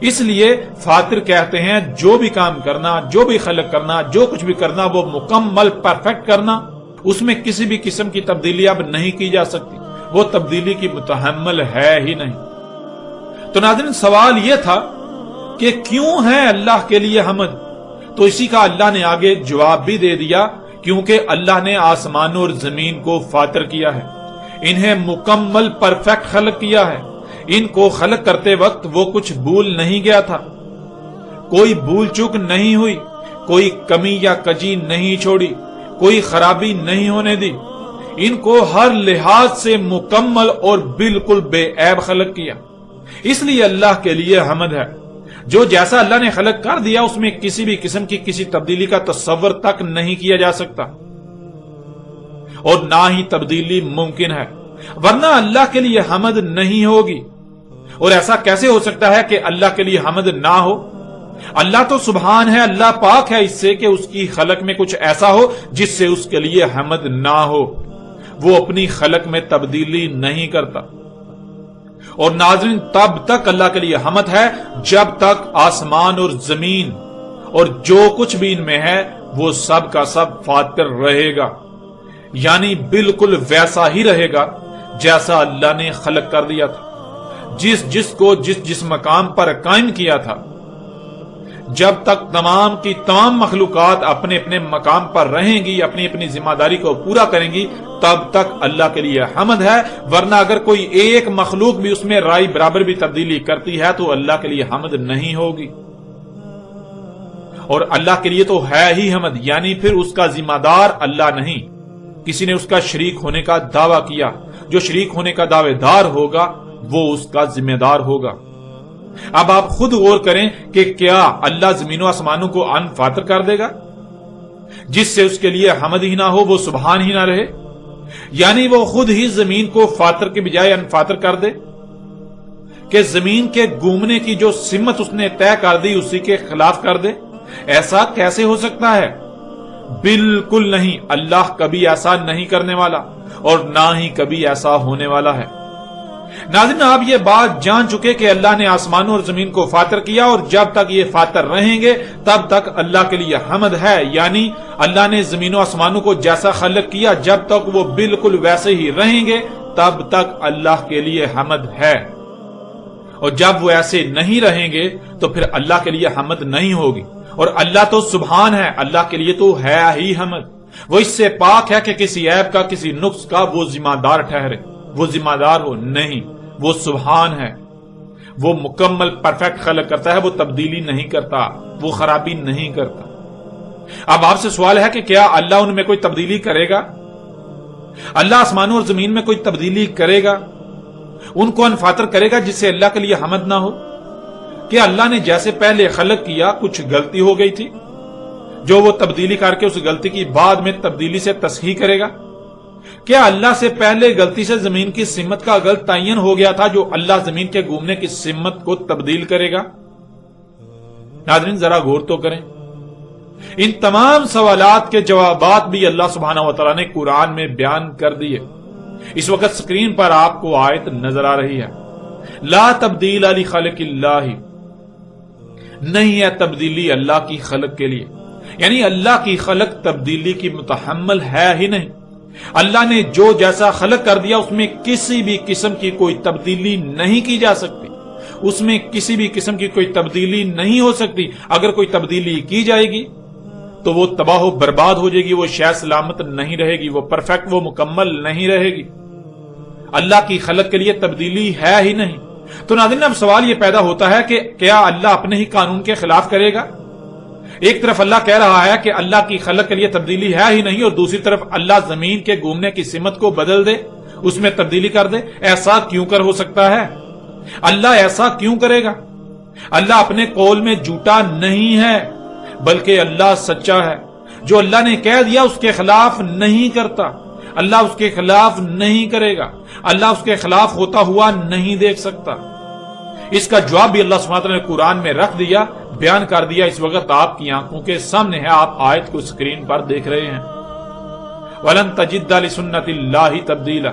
اس لیے فاتر کہتے ہیں جو بھی کام کرنا، جو بھی خلق کرنا، جو کچھ بھی کرنا، وہ مکمل پرفیکٹ کرنا، اس میں کسی بھی قسم کی تبدیلی اب نہیں کی جا سکتی، وہ تبدیلی کی متحمل ہے ہی نہیں۔ تو ناظرین، سوال یہ تھا کہ کیوں ہے اللہ کے لیے حمد؟ تو اسی کا اللہ نے آگے جواب بھی دے دیا، کیونکہ اللہ نے آسمانوں اور زمین کو فاتر کیا ہے، انہیں مکمل پرفیکٹ خلق کیا ہے۔ ان کو خلق کرتے وقت وہ کچھ بھول نہیں گیا تھا، کوئی بھول چوک نہیں ہوئی، کوئی کمی یا کجی نہیں چھوڑی، کوئی خرابی نہیں ہونے دی، ان کو ہر لحاظ سے مکمل اور بالکل بے عیب خلق کیا۔ اس لیے اللہ کے لیے حمد ہے۔ جو جیسا اللہ نے خلق کر دیا اس میں کسی بھی قسم کی کسی تبدیلی کا تصور تک نہیں کیا جا سکتا، اور نہ ہی تبدیلی ممکن ہے، ورنہ اللہ کے لیے حمد نہیں ہوگی۔ اور ایسا کیسے ہو سکتا ہے کہ اللہ کے لیے حمد نہ ہو؟ اللہ تو سبحان ہے، اللہ پاک ہے اس سے کہ اس کی خلق میں کچھ ایسا ہو جس سے اس کے لیے حمد نہ ہو۔ وہ اپنی خلق میں تبدیلی نہیں کرتا۔ اور ناظرین، تب تک اللہ کے لیے حمد ہے جب تک آسمان اور زمین اور جو کچھ بھی ان میں ہے وہ سب کا سب فاتر رہے گا، یعنی بالکل ویسا ہی رہے گا جیسا اللہ نے خلق کر دیا تھا، جس کو جس مقام پر قائم کیا تھا۔ جب تک تمام کی تمام مخلوقات اپنے اپنے مقام پر رہیں گی، اپنی اپنی ذمہ داری کو پورا کریں گی، تب تک اللہ کے لیے حمد ہے، ورنہ اگر کوئی ایک مخلوق بھی اس میں رائی برابر بھی تبدیلی کرتی ہے تو اللہ کے لیے حمد نہیں ہوگی۔ اور اللہ کے لیے تو ہے ہی حمد، یعنی پھر اس کا ذمہ دار اللہ نہیں، کسی نے اس کا شریک ہونے کا دعویٰ کیا، جو شریک ہونے کا دعوے دار ہوگا وہ اس کا ذمہ دار ہوگا۔ اب آپ خود غور کریں کہ کیا اللہ زمین و آسمانوں کو ان فاتر کر دے گا؟ جس سے اس کے لیے حمد ہی نہ ہو، وہ سبحان ہی نہ رہے، یعنی وہ خود ہی زمین کو فاتر کے بجائے ان فاتر کر دے، کہ زمین کے گھومنے کی جو سمت اس نے طے کر دی اسی کے خلاف کر دے؟ ایسا کیسے ہو سکتا ہے؟ بالکل نہیں، اللہ کبھی ایسا نہیں کرنے والا اور نہ ہی کبھی ایسا ہونے والا ہے۔ ناظرین، آپ یہ بات جان چکے کہ اللہ نے آسمانوں اور زمین کو فاتر کیا، اور جب تک یہ فاتر رہیں گے تب تک اللہ کے لیے حمد ہے، یعنی اللہ نے زمین و آسمانوں کو جیسا خلق کیا جب تک وہ بالکل ویسے ہی رہیں گے تب تک اللہ کے لیے حمد ہے، اور جب وہ ایسے نہیں رہیں گے تو پھر اللہ کے لیے حمد نہیں ہوگی۔ اور اللہ تو سبحان ہے، اللہ کے لیے تو ہے ہی حمد، وہ اس سے پاک ہے کہ کسی عیب کا، کسی نقص کا وہ ذمہ دار ٹھہرے، وہ ذمہ دار ہو نہیں، وہ سبحان ہے، وہ مکمل پرفیکٹ خلق کرتا ہے، وہ تبدیلی نہیں کرتا، وہ خرابی نہیں کرتا۔ اب آپ سے سوال ہے کہ کیا اللہ ان میں کوئی تبدیلی کرے گا؟ اللہ آسمانوں اور زمین میں کوئی تبدیلی کرے گا؟ ان کو انفاتر کرے گا جس سے اللہ کے لیے حمد نہ ہو؟ کہ اللہ نے جیسے پہلے خلق کیا کچھ غلطی ہو گئی تھی جو وہ تبدیلی کر کے اس غلطی کی بعد میں تبدیلی سے تصحیح کرے گا؟ کیا اللہ سے پہلے غلطی سے زمین کی سمت کا غلط تعین ہو گیا تھا جو اللہ زمین کے گھومنے کی سمت کو تبدیل کرے گا؟ ناظرین، ذرا غور تو کریں، ان تمام سوالات کے جوابات بھی اللہ سبحانہ و تعالیٰ نے قرآن میں بیان کر دیے۔ اس وقت سکرین پر آپ کو آیت نظر آ رہی ہے، لا تبدیل لخلق اللہ، نہیں ہے تبدیلی اللہ کی خلق کے لیے، یعنی اللہ کی خلق تبدیلی کی متحمل ہے ہی نہیں۔ اللہ نے جو جیسا خلق کر دیا اس میں کسی بھی قسم کی کوئی تبدیلی نہیں کی جا سکتی، اس میں کسی بھی قسم کی کوئی تبدیلی نہیں ہو سکتی۔ اگر کوئی تبدیلی کی جائے گی تو وہ تباہ و برباد ہو جائے گی، وہ شے سلامت نہیں رہے گی، وہ پرفیکٹ، وہ مکمل نہیں رہے گی۔ اللہ کی خلق کے لیے تبدیلی ہے ہی نہیں۔ تو ناظرین، اب سوال یہ پیدا ہوتا ہے کہ کیا اللہ اپنے ہی قانون کے خلاف کرے گا؟ ایک طرف اللہ کہہ رہا ہے کہ اللہ کی خلق کے لیے تبدیلی ہے ہی نہیں، اور دوسری طرف اللہ زمین کے گھومنے کی سمت کو بدل دے، اس میں تبدیلی کر دے۔ ایسا کیوں کر ہو سکتا ہے؟ اللہ ایسا کیوں کرے گا؟ اللہ اپنے قول میں جھوٹا نہیں ہے، بلکہ اللہ سچا ہے۔ جو اللہ نے کہہ دیا اس کے خلاف نہیں کرتا، اللہ اس کے خلاف نہیں کرے گا، اللہ اس کے خلاف ہوتا ہوا نہیں دیکھ سکتا۔ اس کا جواب بھی اللہ سبحانہ وتعالیٰ نے قرآن میں رکھ دیا، بیان کر دیا، اس وقت آپ کی آنکھوں کے سامنے ہے، آپ آیت کو سکرین پر دیکھ رہے ہیں۔ وَلَن تَجِدَّ لِسُنَّتِ اللَّهِ تَبْدِيلًا،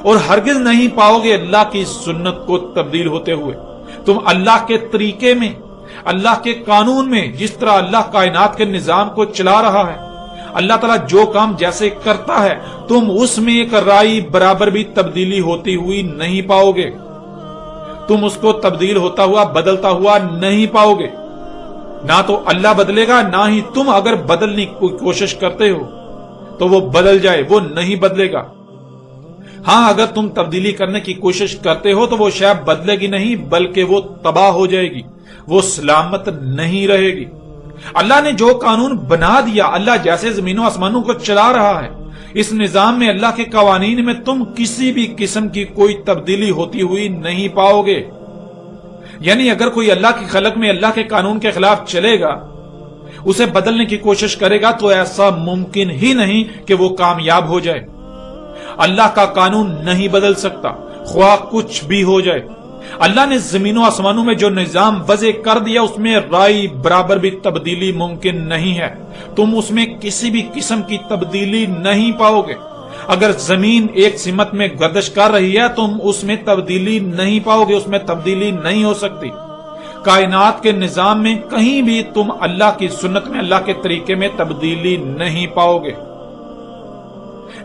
اور ہرگز نہیں پاؤ گے اللہ کی سنت کو تبدیل ہوتے ہوئے۔ تم اللہ کے طریقے میں، اللہ کے قانون میں، جس طرح اللہ کائنات کے نظام کو چلا رہا ہے، اللہ تعالیٰ جو کام جیسے کرتا ہے، تم اس میں ایک رائی برابر بھی تبدیلی ہوتی ہوئی نہیں پاؤ گے، تم اس کو تبدیل ہوتا ہوا بدلتا ہوا نہیں پاؤ گے۔ نہ تو اللہ بدلے گا، نہ ہی تم اگر بدلنے کی کوشش کرتے ہو تو وہ بدل جائے، وہ نہیں بدلے گا۔ ہاں، اگر تم تبدیلی کرنے کی کوشش کرتے ہو تو وہ شے بدلے گی نہیں، بلکہ وہ تباہ ہو جائے گی، وہ سلامت نہیں رہے گی۔ اللہ نے جو قانون بنا دیا، اللہ جیسے زمینوں آسمانوں کو چلا رہا ہے، اس نظام میں، اللہ کے قوانین میں تم کسی بھی قسم کی کوئی تبدیلی ہوتی ہوئی نہیں پاؤ گے۔ یعنی اگر کوئی اللہ کی خلق میں اللہ کے قانون کے خلاف چلے گا، اسے بدلنے کی کوشش کرے گا، تو ایسا ممکن ہی نہیں کہ وہ کامیاب ہو جائے۔ اللہ کا قانون نہیں بدل سکتا، خواہ کچھ بھی ہو جائے۔ اللہ نے زمینوں آسمانوں میں جو نظام وضع کر دیا، اس میں رائی برابر بھی تبدیلی ممکن نہیں ہے۔ تم اس میں کسی بھی قسم کی تبدیلی نہیں پاؤ گے۔ اگر زمین ایک سمت میں گردش کر رہی ہے، تم اس میں تبدیلی نہیں پاؤ گے، اس میں تبدیلی نہیں ہو سکتی۔ کائنات کے نظام میں کہیں بھی تم اللہ کی سنت میں، اللہ کے طریقے میں تبدیلی نہیں پاؤ گے۔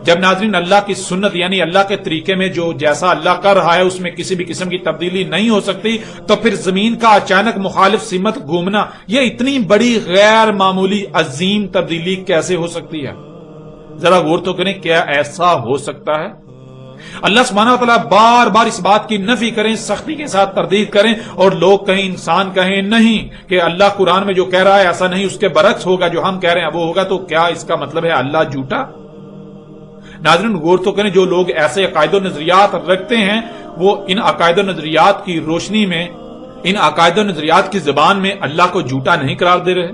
جب ناظرین اللہ کی سنت یعنی اللہ کے طریقے میں جو جیسا اللہ کر رہا ہے اس میں کسی بھی قسم کی تبدیلی نہیں ہو سکتی، تو پھر زمین کا اچانک مخالف سمت گھومنا، یہ اتنی بڑی غیر معمولی عظیم تبدیلی کیسے ہو سکتی ہے؟ ذرا غور تو کریں، کیا ایسا ہو سکتا ہے؟ اللہ سبحانہ وتعالی بار بار اس بات کی نفی کریں، سختی کے ساتھ تردید کریں، اور لوگ کہیں، انسان کہیں نہیں کہ اللہ قرآن میں جو کہہ رہا ہے ایسا نہیں، اس کے برعکس ہوگا، جو ہم کہہ رہے ہیں وہ ہوگا، تو کیا اس کا مطلب ہے اللہ جھوٹا؟ ناظرین غور تو کریں، جو لوگ ایسے عقائد و نظریات رکھتے ہیں، وہ ان عقائد و نظریات کی روشنی میں، ان عقائد و نظریات کی زبان میں اللہ کو جھوٹا نہیں قرار دے رہے۔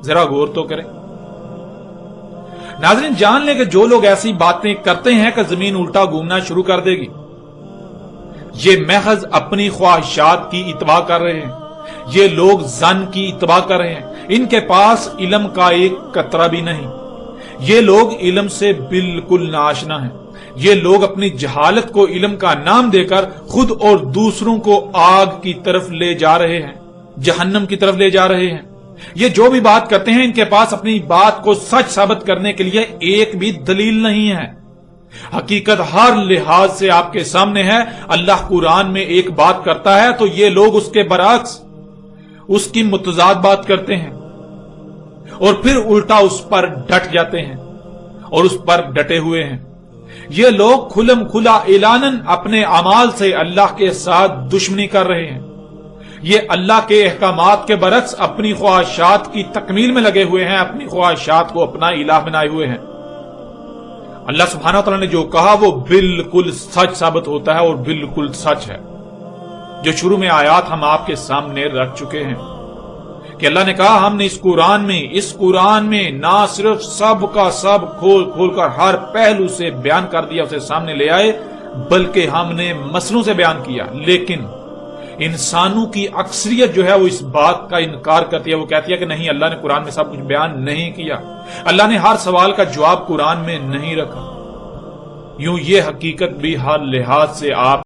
ذرا غور تو کریں۔ ناظرین جان لیں کہ جو لوگ ایسی باتیں کرتے ہیں کہ زمین الٹا گھومنا شروع کر دے گی، یہ محض اپنی خواہشات کی اتباع کر رہے ہیں، یہ لوگ ظن کی اتباع کر رہے ہیں، ان کے پاس علم کا ایک قطرہ بھی نہیں، یہ لوگ علم سے بالکل ناآشنا ہیں، یہ لوگ اپنی جہالت کو علم کا نام دے کر خود اور دوسروں کو آگ کی طرف لے جا رہے ہیں، جہنم کی طرف لے جا رہے ہیں۔ یہ جو بھی بات کرتے ہیں، ان کے پاس اپنی بات کو سچ ثابت کرنے کے لیے ایک بھی دلیل نہیں ہے۔ حقیقت ہر لحاظ سے آپ کے سامنے ہے۔ اللہ قرآن میں ایک بات کرتا ہے تو یہ لوگ اس کے برعکس، اس کی متضاد بات کرتے ہیں، اور پھر الٹا اس پر ڈٹ جاتے ہیں اور اس پر ڈٹے ہوئے ہیں۔ یہ لوگ کھلم کھلا اعلاناً اپنے اعمال سے اللہ کے ساتھ دشمنی کر رہے ہیں۔ یہ اللہ کے احکامات کے برعکس اپنی خواہشات کی تکمیل میں لگے ہوئے ہیں، اپنی خواہشات کو اپنا الہ بنائے ہوئے ہیں۔ اللہ سبحانہ وتعالی نے جو کہا وہ بالکل سچ ثابت ہوتا ہے اور بالکل سچ ہے۔ جو شروع میں آیات ہم آپ کے سامنے رکھ چکے ہیں کہ اللہ نے کہا ہم نے اس قرآن میں نہ صرف سب کا سب کھول کھول کر ہر پہلو سے بیان کر دیا، اسے سامنے لے آئے، بلکہ ہم نے مسئلوں سے بیان کیا۔ لیکن انسانوں کی اکثریت جو ہے وہ اس بات کا انکار کرتی ہے، وہ کہتی ہے کہ نہیں، اللہ نے قرآن میں سب کچھ بیان نہیں کیا، اللہ نے ہر سوال کا جواب قرآن میں نہیں رکھا۔ یوں یہ حقیقت بھی ہر لحاظ سے آپ